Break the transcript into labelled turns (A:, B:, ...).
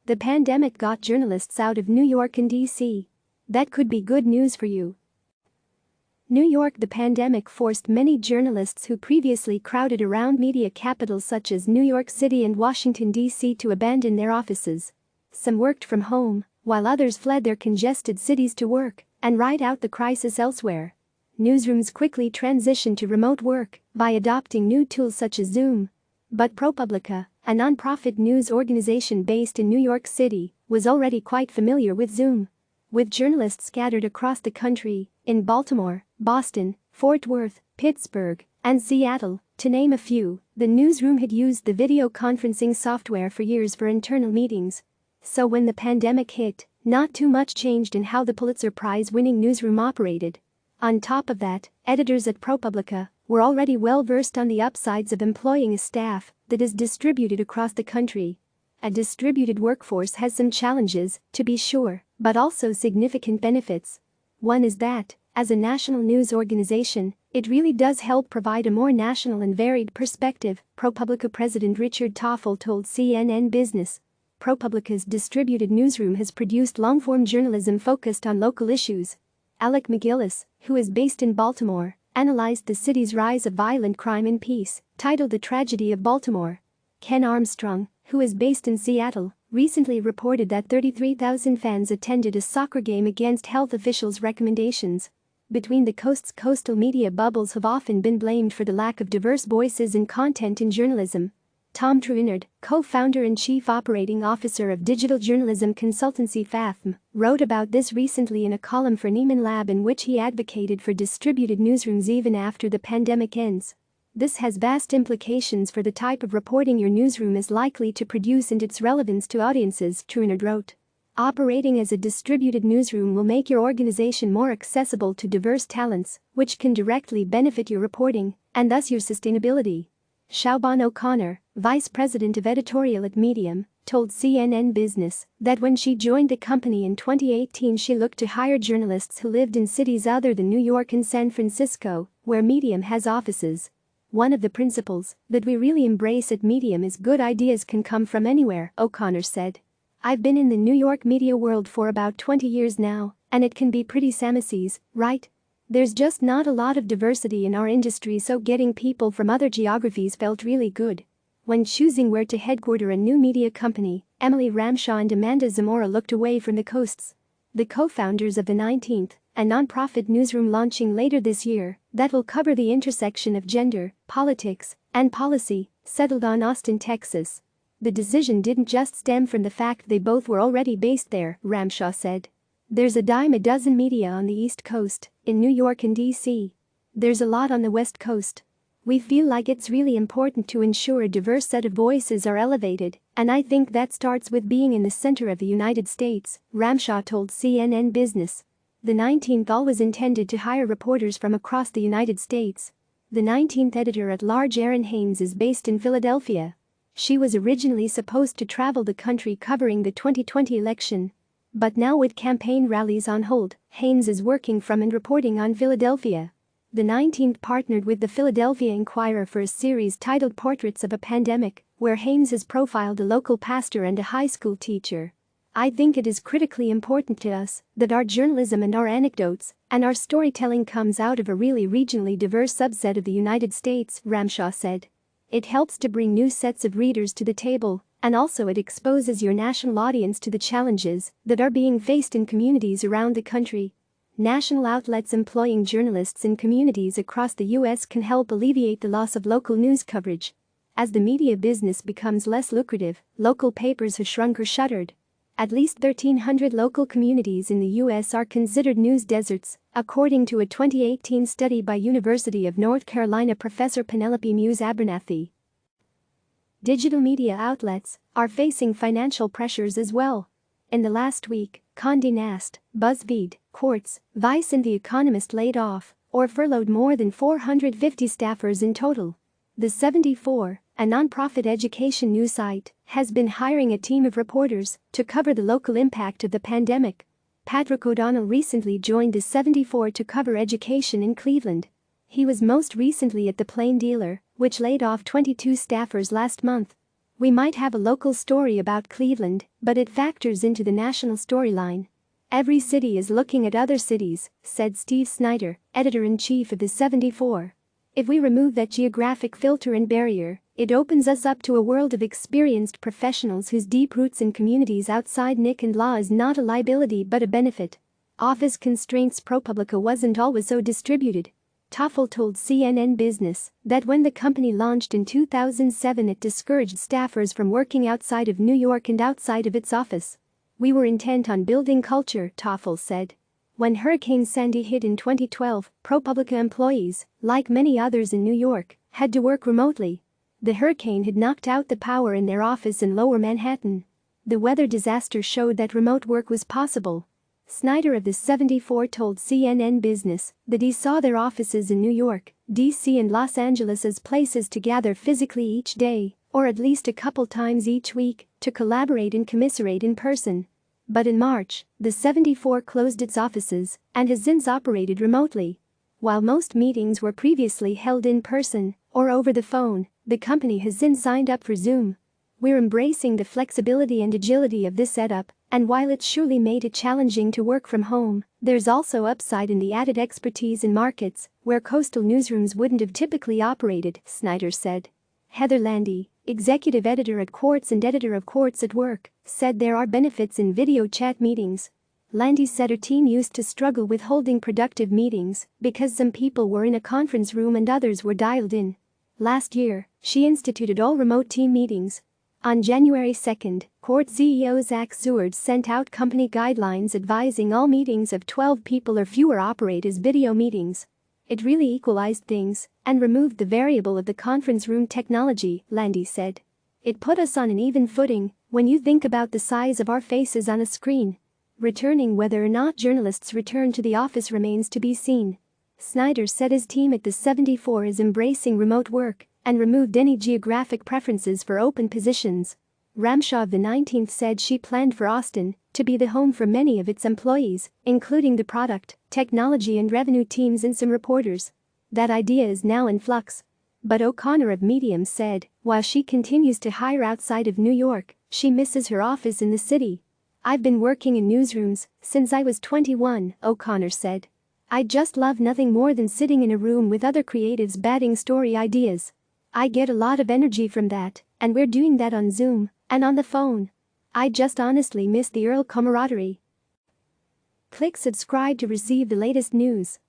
A: The pandemic got journalists out of New York and D.C. That could be good news for you. New York. The pandemic forced many journalists who previously crowded around media capitals such as New York City and Washington, D.C. to abandon their offices. Some worked from home, while others fled their congested cities to work and ride out the crisis elsewhere. Newsrooms quickly transitioned to remote work by adopting new tools such as Zoom. But ProPublica, a nonprofit news organization based in New York City, was already quite familiar with Zoom. With journalists scattered across the country, in Baltimore, Boston, Fort Worth, Pittsburgh, and Seattle, to name a few, the newsroom had used the video conferencing software for years for internal meetings. So when the pandemic hit, not too much changed in how the Pulitzer Prize-winning newsroom operated. On top of that, editors at ProPublica were already well versed on the upsides of employing a staff that is distributed across the country. A distributed workforce has some challenges, to be sure, but also significant benefits. One is that, as a national news organization, it really does help provide a more national and varied perspective, ProPublica President Richard Toffel told CNN Business. ProPublica's distributed newsroom has produced long-form journalism focused on local issues. Alec McGillis, who is based in Baltimore, analyzed the city's rise of violent crime and peace, titled The Tragedy of Baltimore. Ken Armstrong, who is based in Seattle, recently reported that 33,000 fans attended a soccer game against health officials' recommendations. Between the coasts, coastal media bubbles have often been blamed for the lack of diverse voices and content in journalism. Tom Truinard, co-founder and chief operating officer of digital journalism consultancy FAFM, wrote about this recently in a column for Neiman Lab in which he advocated for distributed newsrooms even after the pandemic ends. This has vast implications for the type of reporting your newsroom is likely to produce and its relevance to audiences, Truinard wrote. Operating as a distributed newsroom will make your organization more accessible to diverse talents, which can directly benefit your reporting and thus your sustainability. Siobhan O'Connor, vice president of editorial at Medium, told CNN Business that when she joined the company in 2018 she looked to hire journalists who lived in cities other than New York and San Francisco, where Medium has offices. One of the principles that we really embrace at Medium is good ideas can come from anywhere, O'Connor said. I've been in the New York media world for about 20 years now, and it can be pretty Samesies, right? There's just not a lot of diversity in our industry, so getting people from other geographies felt really good. When choosing where to headquarter a new media company, Emily Ramshaw and Amanda Zamora looked away from the coasts. The co-founders of the 19th, a nonprofit newsroom launching later this year that will cover the intersection of gender, politics, and policy, settled on Austin, Texas. The decision didn't just stem from the fact they both were already based there, Ramshaw said. There's a dime a dozen media on the East Coast, in New York and D.C. There's a lot on the West Coast. We feel like it's really important to ensure a diverse set of voices are elevated, and I think that starts with being in the center of the United States, Ramshaw told CNN Business. The 19th always intended to hire reporters from across the United States. The 19th editor-at-large Erin Haynes is based in Philadelphia. She was originally supposed to travel the country covering the 2020 election. But now with campaign rallies on hold, Haynes is working from and reporting on Philadelphia. The 19th partnered with the Philadelphia Inquirer for a series titled Portraits of a Pandemic, where Haynes has profiled a local pastor and a high school teacher. I think it is critically important to us that our journalism and our anecdotes and our storytelling comes out of a really regionally diverse subset of the United States, Ramshaw said. It helps to bring new sets of readers to the table, and also it exposes your national audience to the challenges that are being faced in communities around the country. National outlets employing journalists in communities across the U.S. can help alleviate the loss of local news coverage. As the media business becomes less lucrative, local papers have shrunk or shuttered. At least 1,300 local communities in the U.S. are considered news deserts, according to a 2018 study by University of North Carolina professor Penelope Muse Abernathy. Digital media outlets are facing financial pressures as well. In the last week, Condé Nast, BuzzFeed, Quartz, Vice and The Economist laid off or furloughed more than 450 staffers in total. The 74, a nonprofit education news site, has been hiring a team of reporters to cover the local impact of the pandemic. Patrick O'Donnell recently joined the 74 to cover education in Cleveland. He was most recently at The Plain Dealer, which laid off 22 staffers last month. We might have a local story about Cleveland, but it factors into the national storyline. Every city is looking at other cities, said Steve Snyder, editor-in-chief of the 74. If we remove that geographic filter and barrier, it opens us up to a world of experienced professionals whose deep roots in communities outside Nick and Law is not a liability but a benefit. Office constraints. ProPublica wasn't always so distributed. Toffel told CNN Business that when the company launched in 2007 it discouraged staffers from working outside of New York and outside of its office. We were intent on building culture, Toffel said. When Hurricane Sandy hit in 2012, ProPublica employees, like many others in New York, had to work remotely. The hurricane had knocked out the power in their office in Lower Manhattan. The weather disaster showed that remote work was possible. Snyder of the 74 told CNN Business that he saw their offices in New York, D.C. and Los Angeles as places to gather physically each day, or at least a couple times each week, to collaborate and commiserate in person. But in March, the 74 closed its offices and has since operated remotely. While most meetings were previously held in person or over the phone, the company has since signed up for Zoom. We're embracing the flexibility and agility of this setup, and while it's surely made it challenging to work from home, there's also upside in the added expertise in markets where coastal newsrooms wouldn't have typically operated, Snyder said. Heather Landy, executive editor at Quartz and editor of Quartz at Work, said there are benefits in video chat meetings. Landy said her team used to struggle with holding productive meetings because some people were in a conference room and others were dialed in. Last year, she instituted all remote team meetings. On January 2, Quartz CEO Zach Seward sent out company guidelines advising all meetings of 12 people or fewer operate as video meetings. It really equalized things and removed the variable of the conference room technology, Landy said. It put us on an even footing when you think about the size of our faces on a screen. Returning whether or not journalists return to the office remains to be seen. Snyder said his team at the 74 is embracing remote work and removed any geographic preferences for open positions. Ramshaw of the 19th said she planned for Austin to be the home for many of its employees, including the product, technology and revenue teams and some reporters. That idea is now in flux. But O'Connor of Medium said, while she continues to hire outside of New York, she misses her office in the city. I've been working in newsrooms since I was 21, O'Connor said. I just love nothing more than sitting in a room with other creatives batting story ideas. I get a lot of energy from that, and we're doing that on Zoom and on the phone. I just honestly miss the Earl camaraderie. Click subscribe to receive the latest news.